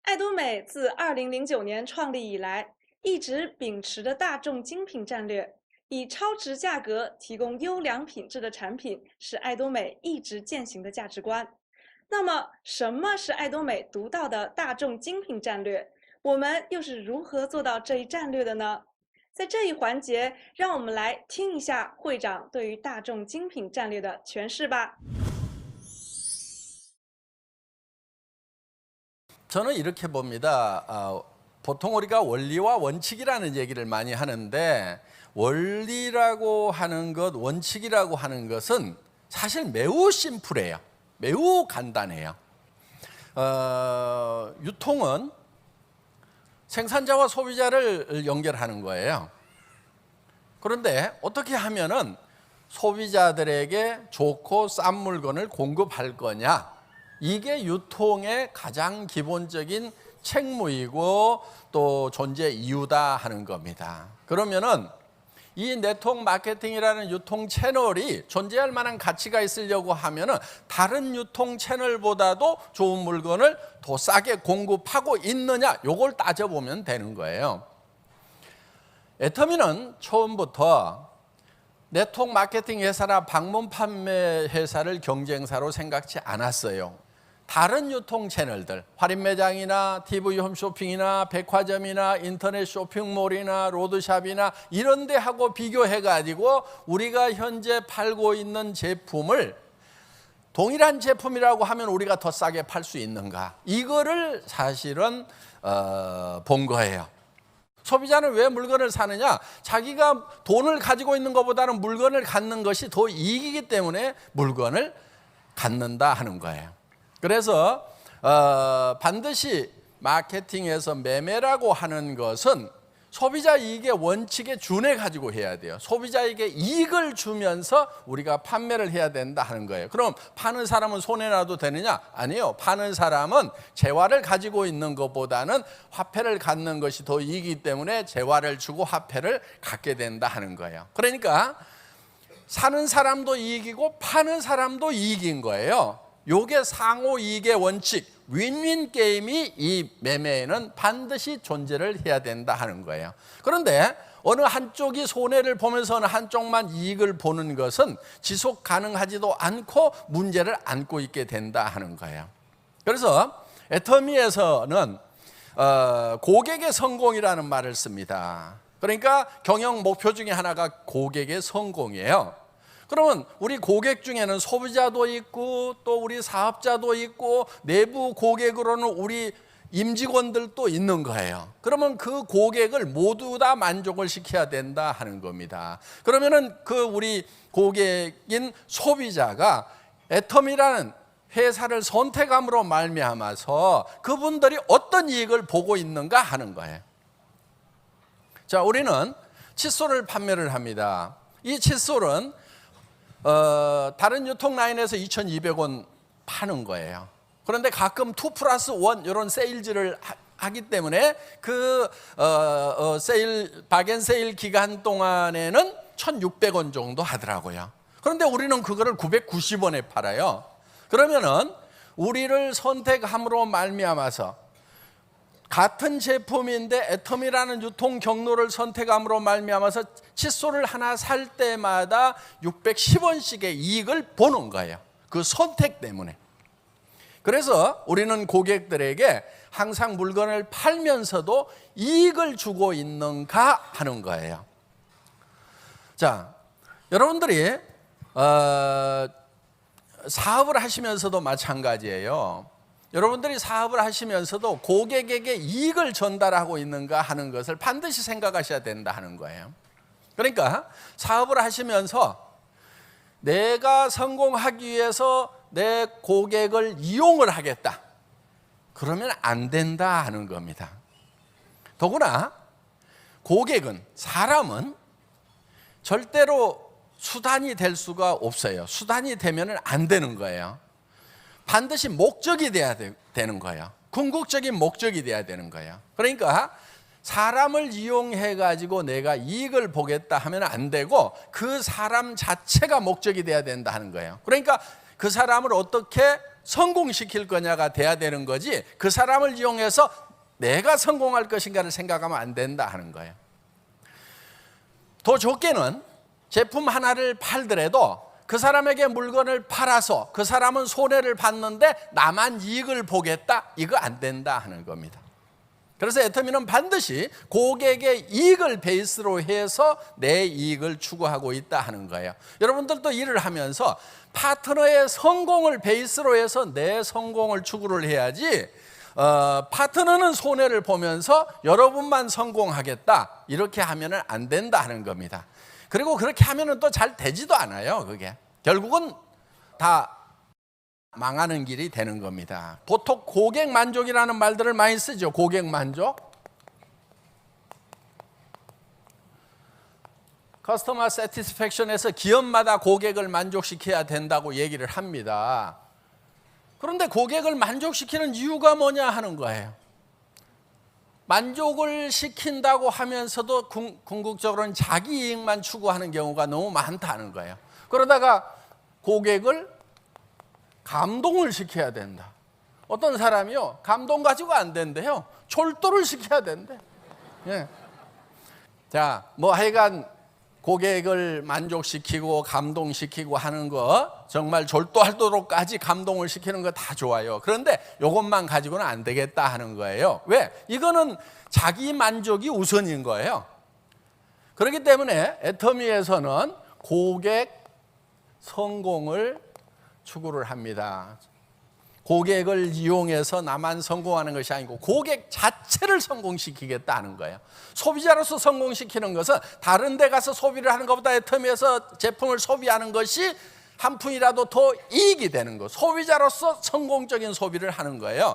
爱多美自2009年创立以来，一直秉持着大众精品战略，以超值价格提供优良品质的产品，是爱多美一直践行的价值观。那么，什么是爱多美独到的大众精品战略？我们又是如何做到这一战略的呢？在这一环节，让我们来听一下会长对于大众精品战略的诠释吧。 저는 이렇게 봅니다. 보통 우리가 원리와 원칙이라는 얘기를 많이 하는데 원리라고 하는 것, 원칙이라고 하는 것은 사실 매우 심플해요. 매우 간단해요. 유통은 생산자와 소비자를 연결하는 거예요. 그런데 어떻게 하면은 소비자들에게 좋고 싼 물건을 공급할 거냐? 이게 유통의 가장 기본적인 책무이고 또 존재 이유다 하는 겁니다. 그러면은 이 네트워크 마케팅이라는 유통 채널이 존재할 만한 가치가 있으려고 하면은 다른 유통 채널보다도 좋은 물건을 더 싸게 공급하고 있느냐, 요걸 따져보면 되는 거예요. 애터미는 처음부터 네트워크 마케팅 회사나 방문 판매 회사를 경쟁사로 생각지 않았어요. 다른 유통 채널들, 할인 매장이나 TV 홈쇼핑이나 백화점이나 인터넷 쇼핑몰이나 로드샵이나 이런 데하고 비교해 가지고 우리가 현재 팔고 있는 제품을 동일한 제품이라고 하면 우리가 더 싸게 팔 수 있는가, 이거를 사실은 본 거예요. 소비자는 왜 물건을 사느냐? 자기가 돈을 가지고 있는 것보다는 물건을 갖는 것이 더 이익이기 때문에 물건을 갖는다 하는 거예요. 그래서 반드시 마케팅에서 매매라고 하는 것은 소비자 이익의 원칙에 준해 가지고 해야 돼요. 소비자에게 이익을 주면서 우리가 판매를 해야 된다 하는 거예요. 그럼 파는 사람은 손해나도 되느냐? 아니요. 파는 사람은 재화를 가지고 있는 것보다는 화폐를 갖는 것이 더 이익이기 때문에 재화를 주고 화폐를 갖게 된다 하는 거예요. 그러니까 사는 사람도 이익이고 파는 사람도 이익인 거예요. 요게 상호 이익의 원칙, 윈윈 게임이 이 매매에는 반드시 존재를 해야 된다 하는 거예요. 그런데 어느 한쪽이 손해를 보면서 어느 한쪽만 이익을 보는 것은 지속 가능하지도 않고 문제를 안고 있게 된다 하는 거예요. 그래서 애터미에서는 고객의 성공이라는 말을 씁니다. 그러니까 경영 목표 중에 하나가 고객의 성공이에요. 그러면 우리 고객 중에는 소비자도 있고 또 우리 사업자도 있고 내부 고객으로는 우리 임직원들도 있는 거예요. 그러면 그 고객을 모두 다 만족을 시켜야 된다 하는 겁니다. 그러면은 그 우리 고객인 소비자가 애터미라는 회사를 선택함으로 말미암아서 그분들이 어떤 이익을 보고 있는가 하는 거예요. 자, 우리는 칫솔을 판매를 합니다. 이 칫솔은 다른 유통 라인에서 2,200원 파는 거예요. 그런데 가끔 2+1 이런 세일즈를 하기 때문에 그 세일, 박앤 세일 기간 동안에는 1,600원 정도 하더라고요. 그런데 우리는 그거를 990원에 팔아요. 그러면은 우리를 선택함으로 말미암아서 같은 제품인데 애터미라는 유통 경로를 선택함으로 말미암아서 칫솔을 하나 살 때마다 610원씩의 이익을 보는 거예요. 그 선택 때문에. 그래서 우리는 고객들에게 항상 물건을 팔면서도 이익을 주고 있는가 하는 거예요. 자, 여러분들이 사업을 하시면서도 마찬가지예요. 여러분들이 사업을 하시면서도 고객에게 이익을 전달하고 있는가 하는 것을 반드시 생각하셔야 된다 하는 거예요. 그러니까 사업을 하시면서 내가 성공하기 위해서 내 고객을 이용을 하겠다, 그러면 안 된다 하는 겁니다. 더구나 고객은, 사람은 절대로 수단이 될 수가 없어요. 수단이 되면 안 되는 거예요. 반드시 목적이 돼야 되는 거예요. 궁극적인 목적이 돼야 되는 거예요. 그러니까 사람을 이용해 가지고 내가 이익을 보겠다 하면 안 되고 그 사람 자체가 목적이 돼야 된다 하는 거예요. 그러니까 그 사람을 어떻게 성공시킬 거냐가 돼야 되는 거지, 그 사람을 이용해서 내가 성공할 것인가를 생각하면 안 된다 하는 거예요. 더 좋게는 제품 하나를 팔더라도 그 사람에게 물건을 팔아서 그 사람은 손해를 봤는데 나만 이익을 보겠다, 이거 안 된다 하는 겁니다. 그래서 애터미는 반드시 고객의 이익을 베이스로 해서 내 이익을 추구하고 있다 하는 거예요. 여러분들도 일을 하면서 파트너의 성공을 베이스로 해서 내 성공을 추구를 해야지, 파트너는 손해를 보면서 여러분만 성공하겠다, 이렇게 하면 안 된다 하는 겁니다. 그리고 그렇게 하면 또 잘 되지도 않아요. 그게 결국은 다 망하는 길이 되는 겁니다. 보통 고객 만족이라는 말들을 많이 쓰죠. 고객 만족. 커스터머 세티스팩션에서 기업마다 고객을 만족시켜야 된다고 얘기를 합니다. 그런데 고객을 만족시키는 이유가 뭐냐 하는 거예요. 만족을 시킨다고 하면서도 궁극적으로는 자기 이익만 추구하는 경우가 너무 많다는 거예요. 그러다가 고객을 감동을 시켜야 된다. 어떤 사람이요, 감동 가지고 안 된대요. 졸도를 시켜야 된대. 예. 자, 뭐 하여간 고객을 만족시키고 감동시키고 하는 거, 정말 졸도하도록까지 감동을 시키는 거 다 좋아요. 그런데 이것만 가지고는 안 되겠다 하는 거예요. 왜? 이거는 자기 만족이 우선인 거예요. 그렇기 때문에 애터미에서는 고객 성공을 추구를 합니다. 고객을 이용해서 나만 성공하는 것이 아니고 고객 자체를 성공시키겠다는 거예요. 소비자로서 성공시키는 것은 다른 데 가서 소비를 하는 것보다 애터미에서 제품을 소비하는 것이 한 푼이라도 더 이익이 되는 거. 소비자로서 성공적인 소비를 하는 거예요.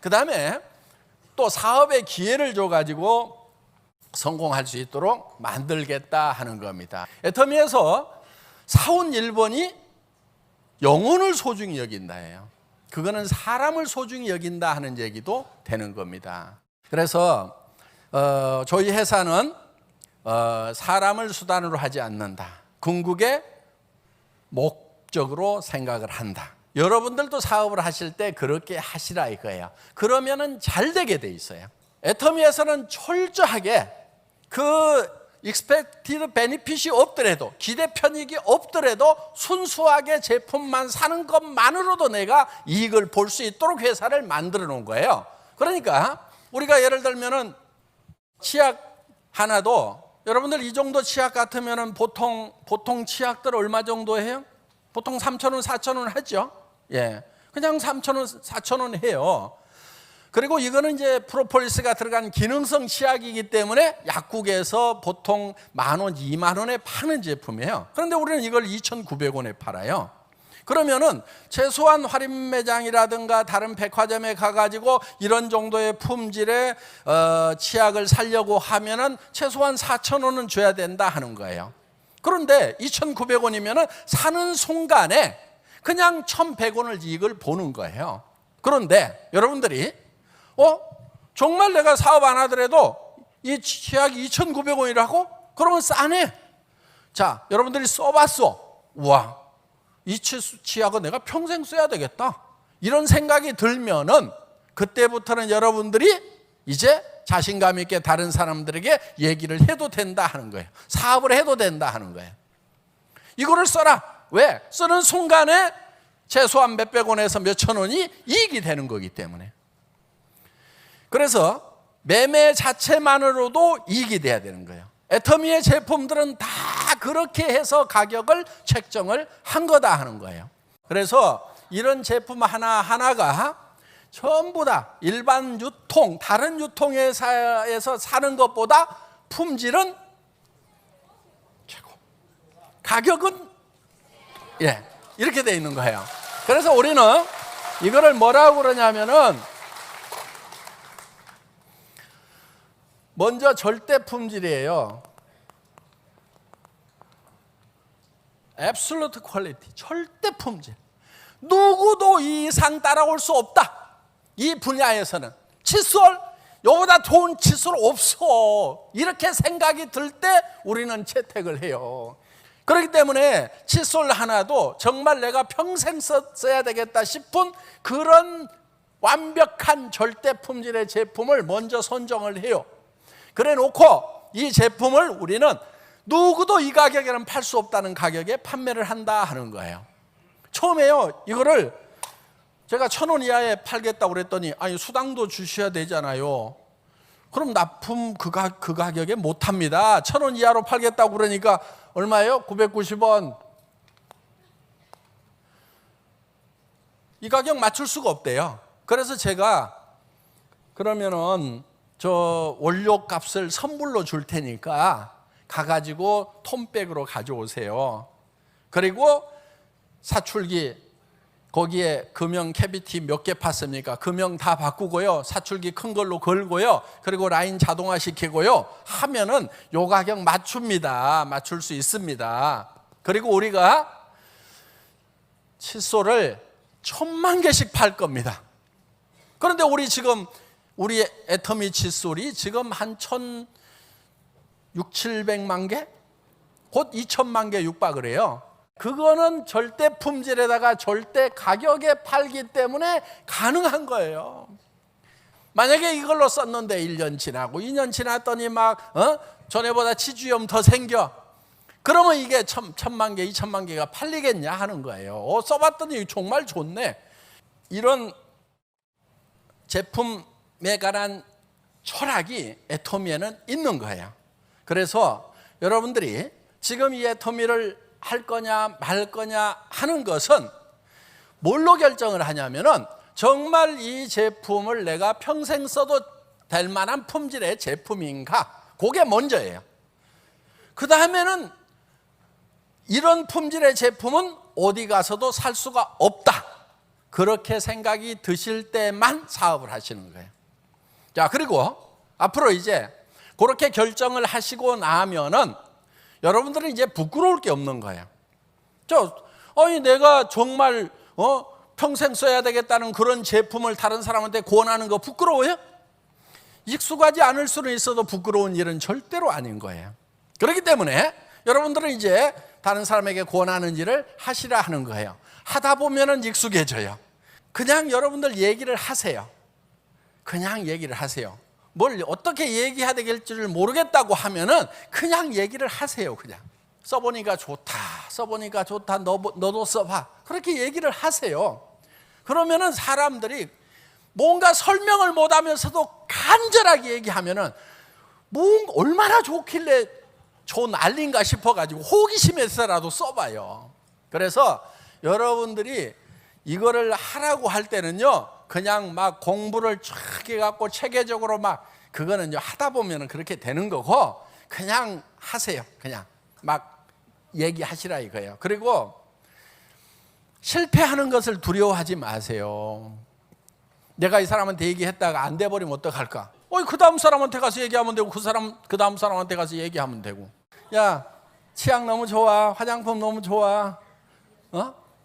그 다음에 또 사업의 기회를 줘가지고 성공할 수 있도록 만들겠다 하는 겁니다. 애터미에서 사원 1번이 영혼을 소중히 여긴다예요. 그거는 사람을 소중히 여긴다 하는 얘기도 되는 겁니다. 그래서 저희 회사는 사람을 수단으로 하지 않는다. 궁극의 목적으로 생각을 한다. 여러분들도 사업을 하실 때 그렇게 하시라 이거예요. 그러면은 잘 되게 돼 있어요. 애터미에서는 철저하게 그 expected benefit이 없더라도, 기대 편익이 없더라도 순수하게 제품만 사는 것만으로도 내가 이익을 볼 수 있도록 회사를 만들어 놓은 거예요. 그러니까 우리가 예를 들면은 치약 하나도, 여러분들 이 정도 치약 같으면은 보통 치약들 얼마 정도 해요? 보통 3,000원, 4,000원 하죠. 예, 그냥 3,000원, 4,000원 해요. 그리고 이거는 이제 프로폴리스가 들어간 기능성 치약이기 때문에 약국에서 보통 10,000원, 20,000원에 파는 제품이에요. 그런데 우리는 이걸 2,900원에 팔아요. 그러면은 최소한 할인 매장이라든가 다른 백화점에 가가지고 이런 정도의 품질의 치약을 사려고 하면은 최소한 4,000원은 줘야 된다 하는 거예요. 그런데 2,900원이면은 사는 순간에 그냥 1,100원을 이익을 보는 거예요. 그런데 여러분들이 정말 내가 사업 안 하더라도 이 치약이 2,900원이라고? 그러면 싸네. 자, 여러분들이 써봤어. 우와, 이 치약은 내가 평생 써야 되겠다. 이런 생각이 들면은 그때부터는 여러분들이 이제 자신감 있게 다른 사람들에게 얘기를 해도 된다 하는 거예요. 사업을 해도 된다 하는 거예요. 이거를 써라. 왜? 쓰는 순간에 최소한 몇백 원에서 몇천 원이 이익이 되는 거기 때문에. 그래서 매매 자체만으로도 이익이 돼야 되는 거예요. 애터미의 제품들은 다 그렇게 해서 가격을 책정을 한 거다 하는 거예요. 그래서 이런 제품 하나하나가 전부 다 일반 유통, 다른 유통회사에서 사는 것보다 품질은 최고, 가격은 이렇게 돼 있는 거예요. 그래서 우리는 이거를 뭐라고 그러냐면은, 먼저 절대 품질이에요. Absolute quality, 절대 품질. 누구도 이 이상 따라올 수 없다. 이 분야에서는 칫솔, 이보다 좋은 칫솔 없어. 이렇게 생각이 들 때 우리는 채택을 해요. 그렇기 때문에 칫솔 하나도 정말 내가 평생 써야 되겠다 싶은 그런 완벽한 절대 품질의 제품을 먼저 선정을 해요. 그래 놓고 이 제품을 우리는 누구도 이 가격에는 팔 수 없다는 가격에 판매를 한다 하는 거예요. 처음에요, 이거를 제가 1,000원 이하에 팔겠다고 그랬더니 아니 수당도 주셔야 되잖아요. 그럼 납품 그 가격에 못 합니다. 1,000원 이하로 팔겠다고 그러니까 얼마예요? 990원. 이 가격 맞출 수가 없대요. 그래서 제가 그러면은 저 원료 값을 선불로 줄 테니까 가가지고 톰백으로 가져오세요. 그리고 사출기 거기에 금형 캐비티 몇 개 팠습니까? 금형 다 바꾸고요. 사출기 큰 걸로 걸고요. 그리고 라인 자동화 시키고요. 하면은 요 가격 맞춥니다. 맞출 수 있습니다. 그리고 우리가 칫솔을 1,000만 개씩 팔 겁니다. 그런데 우리 지금 우리 애터미 칫솔이 지금 한 1,600~700만 개? 곧 2,000만 개 육박을 해요. 그거는 절대 품질에다가 절대 가격에 팔기 때문에 가능한 거예요. 만약에 이걸로 썼는데 1년 지나고 2년 지났더니 막 전에보다 치주염 더 생겨. 그러면 이게 1,000만 개, 2,000만 개가 팔리겠냐 하는 거예요. 써봤더니 정말 좋네. 이런 제품에 관한 철학이 애터미에는 있는 거예요. 그래서 여러분들이 지금 이 애터미를 할 거냐 말 거냐 하는 것은 뭘로 결정을 하냐면은 정말 이 제품을 내가 평생 써도 될 만한 품질의 제품인가, 그게 먼저예요. 그 다음에는 이런 품질의 제품은 어디 가서도 살 수가 없다, 그렇게 생각이 드실 때만 사업을 하시는 거예요. 자, 그리고 앞으로 이제 그렇게 결정을 하시고 나면은 여러분들은 이제 부끄러울 게 없는 거예요. 아니 내가 정말 평생 써야 되겠다는 그런 제품을 다른 사람한테 권하는 거 부끄러워요? 익숙하지 않을 수는 있어도 부끄러운 일은 절대로 아닌 거예요. 그렇기 때문에 여러분들은 이제 다른 사람에게 권하는 일을 하시라 하는 거예요. 하다 보면은 익숙해져요. 그냥 여러분들 얘기를 하세요. 그냥 얘기를 하세요. 뭘 어떻게 얘기해야 될지를 모르겠다고 하면은 그냥 얘기를 하세요. 그냥 써보니까 좋다, 써보니까 좋다, 너도 써봐, 그렇게 얘기를 하세요. 그러면은 사람들이 뭔가 설명을 못하면서도 간절하게 얘기하면은 얼마나 좋길래 좋은 난리인가 싶어가지고 호기심에서라도 써봐요. 그래서 여러분들이 이거를 하라고 할 때는요, 그냥 막 공부를 쫙 해갖고 체계적으로 막 그거는요 하다 보면은 그렇게 되는 거고, 그냥 하세요. 그냥 막 얘기하시라 이거예요. 그리고 실패하는 것을 두려워하지 마세요. 내가 이 사람한테 얘기했다가 안 돼버리면 어떡할까? 그 다음 사람한테 가서 얘기하면 되고, 그 다음 사람한테 가서 얘기하면 되고. 야, 치약 너무 좋아, 화장품 너무 좋아,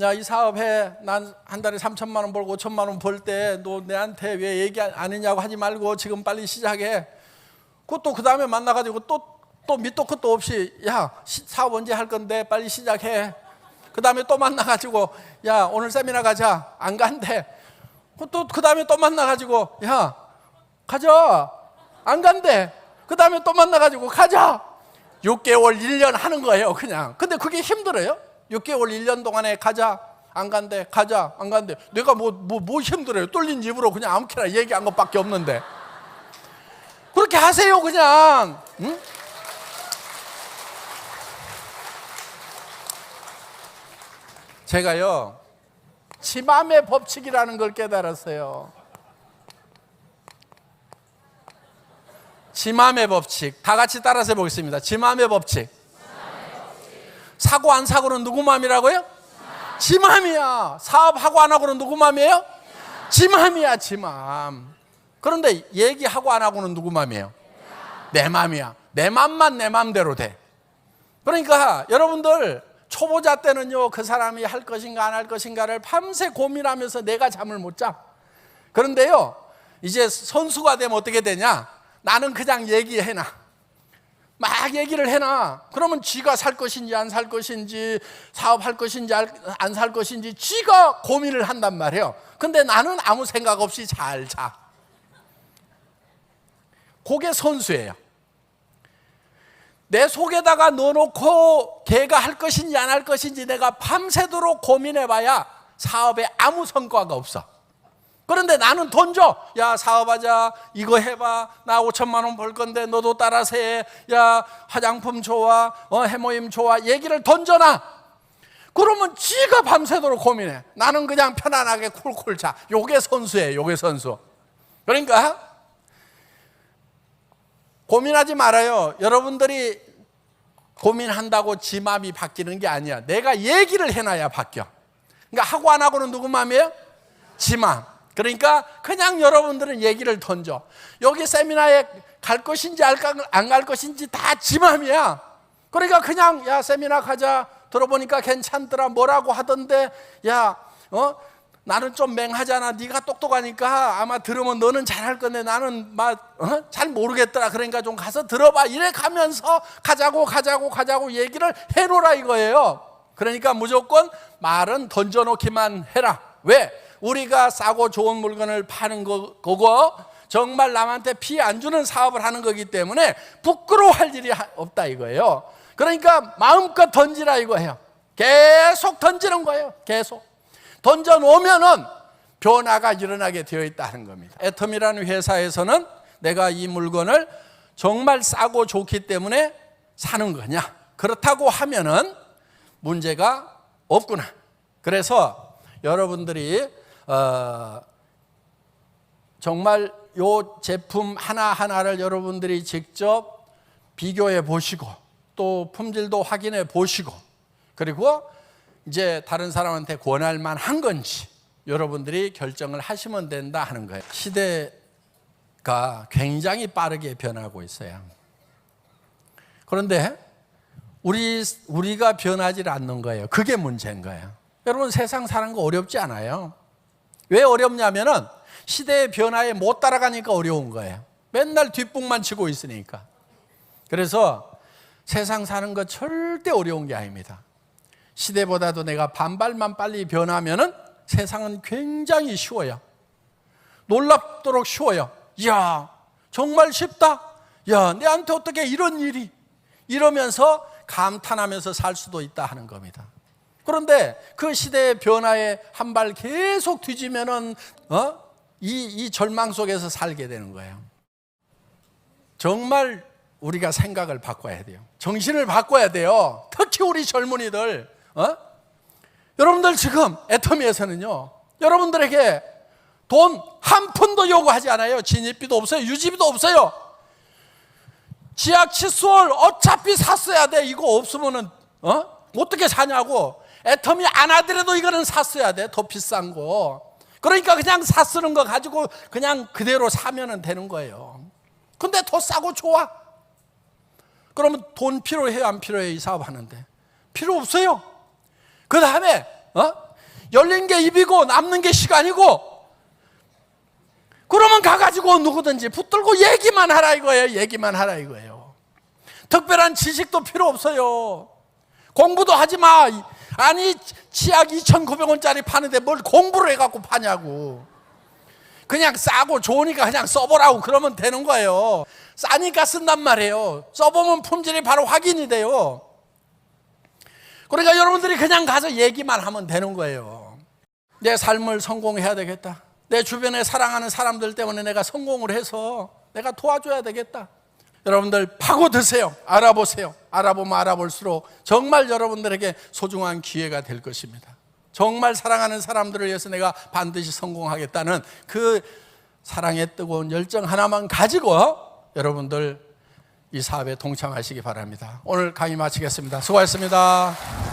야, 이 사업해. 난 한 달에 3,000만 원 벌고 5,000만 원 벌 때 너 내한테 왜 얘기 안 했냐고 하지 말고 지금 빨리 시작해. 그것도 그 다음에 만나가지고 또 밑도 끝도 없이 야, 사업 언제 할 건데 빨리 시작해. 그 다음에 또 만나가지고 야, 오늘 세미나 가자. 안 간대. 그것도 그 다음에 또 만나가지고 야, 가자. 안 간대. 그 다음에 또 만나가지고 가자. 6개월, 1년 하는 거예요, 그냥. 근데 그게 힘들어요? 6개월, 1년 동안에 가자, 안 간대, 가자, 안 간대. 내가 뭐 힘들어요? 뚫린 입으로 그냥 아무렇게나 얘기한 것밖에 없는데. 그렇게 하세요, 그냥. 응? 제가요, 지맘의 법칙이라는 걸 깨달았어요. 지맘의 법칙. 다 같이 따라서 해보겠습니다. 지맘의 법칙. 사고 안 사고는 누구 맘이라고요? 지 맘이야. 사업하고 안 하고는 누구 맘이에요? 지 맘이야, 지 맘. 그런데 얘기하고 안 하고는 누구 맘이에요? 내 맘이야. 내 맘만 내 맘대로 돼. 그러니까 여러분들 초보자 때는요, 그 사람이 할 것인가 안 할 것인가를 밤새 고민하면서 내가 잠을 못 자. 그런데요, 이제 선수가 되면 어떻게 되냐? 나는 그냥 얘기해놔. 막 얘기를 해놔. 그러면 지가 살 것인지 안 살 것인지, 사업할 것인지 안 살 것인지 지가 고민을 한단 말이에요. 근데 나는 아무 생각 없이 잘 자. 그게 선수예요. 내 속에다가 넣어놓고 걔가 할 것인지 안 할 것인지 내가 밤새도록 고민해봐야 사업에 아무 성과가 없어. 그런데 나는 던져. 야, 사업하자. 이거 해봐. 나 5천만 원 벌 건데 너도 따라서 해. 야, 화장품 좋아. 해모임 좋아. 얘기를 던져놔. 그러면 지가 밤새도록 고민해. 나는 그냥 편안하게 쿨쿨 자. 요게 선수예요. 요게 선수. 그러니까 고민하지 말아요. 여러분들이 고민한다고 지 마음이 바뀌는 게 아니야. 내가 얘기를 해놔야 바뀌어. 그러니까 하고 안 하고는 누구 마음이에요? 지 마음. 그러니까 그냥 여러분들은 얘기를 던져. 여기 세미나에 갈 것인지 안 갈 것인지 다 지 마음이야. 그러니까 그냥 야, 세미나 가자. 들어보니까 괜찮더라. 뭐라고 하던데 야, 나는 좀 맹하잖아. 네가 똑똑하니까 아마 들으면 너는 잘할 건데 나는 잘 모르겠더라. 그러니까 좀 가서 들어봐. 이래 가면서 가자고 얘기를 해놓으라 이거예요. 그러니까 무조건 말은 던져놓기만 해라. 왜? 우리가 싸고 좋은 물건을 파는 거고 정말 남한테 피해 안 주는 사업을 하는 거기 때문에 부끄러워할 일이 없다 이거예요. 그러니까 마음껏 던지라 이거예요. 계속 던지는 거예요. 계속 던져놓으면은 변화가 일어나게 되어 있다는 겁니다. 애텀이라는 회사에서는 내가 이 물건을 정말 싸고 좋기 때문에 사는 거냐? 그렇다고 하면은 문제가 없구나. 그래서 여러분들이 정말 요 제품 하나하나를 여러분들이 직접 비교해 보시고 또 품질도 확인해 보시고 그리고 이제 다른 사람한테 권할 만한 건지 여러분들이 결정을 하시면 된다 하는 거예요. 시대가 굉장히 빠르게 변하고 있어요. 그런데 우리가 변하지 않는 거예요. 그게 문제인 거예요. 여러분 세상 사는 거 어렵지 않아요. 왜 어렵냐면은 시대의 변화에 못 따라가니까 어려운 거예요. 맨날 뒷북만 치고 있으니까. 그래서 세상 사는 거 절대 어려운 게 아닙니다. 시대보다도 내가 반발만 빨리 변하면은 세상은 굉장히 쉬워요. 놀랍도록 쉬워요. 이야, 정말 쉽다. 야, 내한테 어떻게 이런 일이 이러면서 감탄하면서 살 수도 있다 하는 겁니다. 그런데 그 시대의 변화에 한 발 계속 뒤지면은 이 절망 속에서 살게 되는 거예요. 정말 우리가 생각을 바꿔야 돼요. 정신을 바꿔야 돼요. 특히 우리 젊은이들. 여러분들 지금 애터미에서는요. 여러분들에게 돈 한 푼도 요구하지 않아요. 진입비도 없어요. 유지비도 없어요. 지하 칫솔 어차피 샀어야 돼. 이거 없으면은 어떻게 사냐고. 애터미 안 하더라도 이거는 샀어야 돼. 더 비싼 거. 그러니까 그냥 샀쓰는 거 가지고 그냥 그대로 사면 되는 거예요. 근데 더 싸고 좋아. 그러면 돈 필요해요? 안 필요해요? 이 사업 하는데. 필요 없어요. 그 다음에 열린 게 입이고 남는 게 시간이고 그러면 가가지고 누구든지 붙들고 얘기만 하라 이거예요. 얘기만 하라 이거예요. 특별한 지식도 필요 없어요. 공부도 하지 마. 아니 치약 2,900원짜리 파는데 뭘 공부를 해갖고 파냐고. 그냥 싸고 좋으니까 그냥 써보라고 그러면 되는 거예요. 싸니까 쓴단 말이에요. 써보면 품질이 바로 확인이 돼요. 그러니까 여러분들이 그냥 가서 얘기만 하면 되는 거예요. 내 삶을 성공해야 되겠다. 내 주변에 사랑하는 사람들 때문에 내가 성공을 해서 내가 도와줘야 되겠다. 여러분들 파고드세요. 알아보세요. 알아보면 알아볼수록 정말 여러분들에게 소중한 기회가 될 것입니다. 정말 사랑하는 사람들을 위해서 내가 반드시 성공하겠다는 그 사랑의 뜨거운 열정 하나만 가지고 여러분들 이 사업에 동참하시기 바랍니다. 오늘 강의 마치겠습니다. 수고하셨습니다.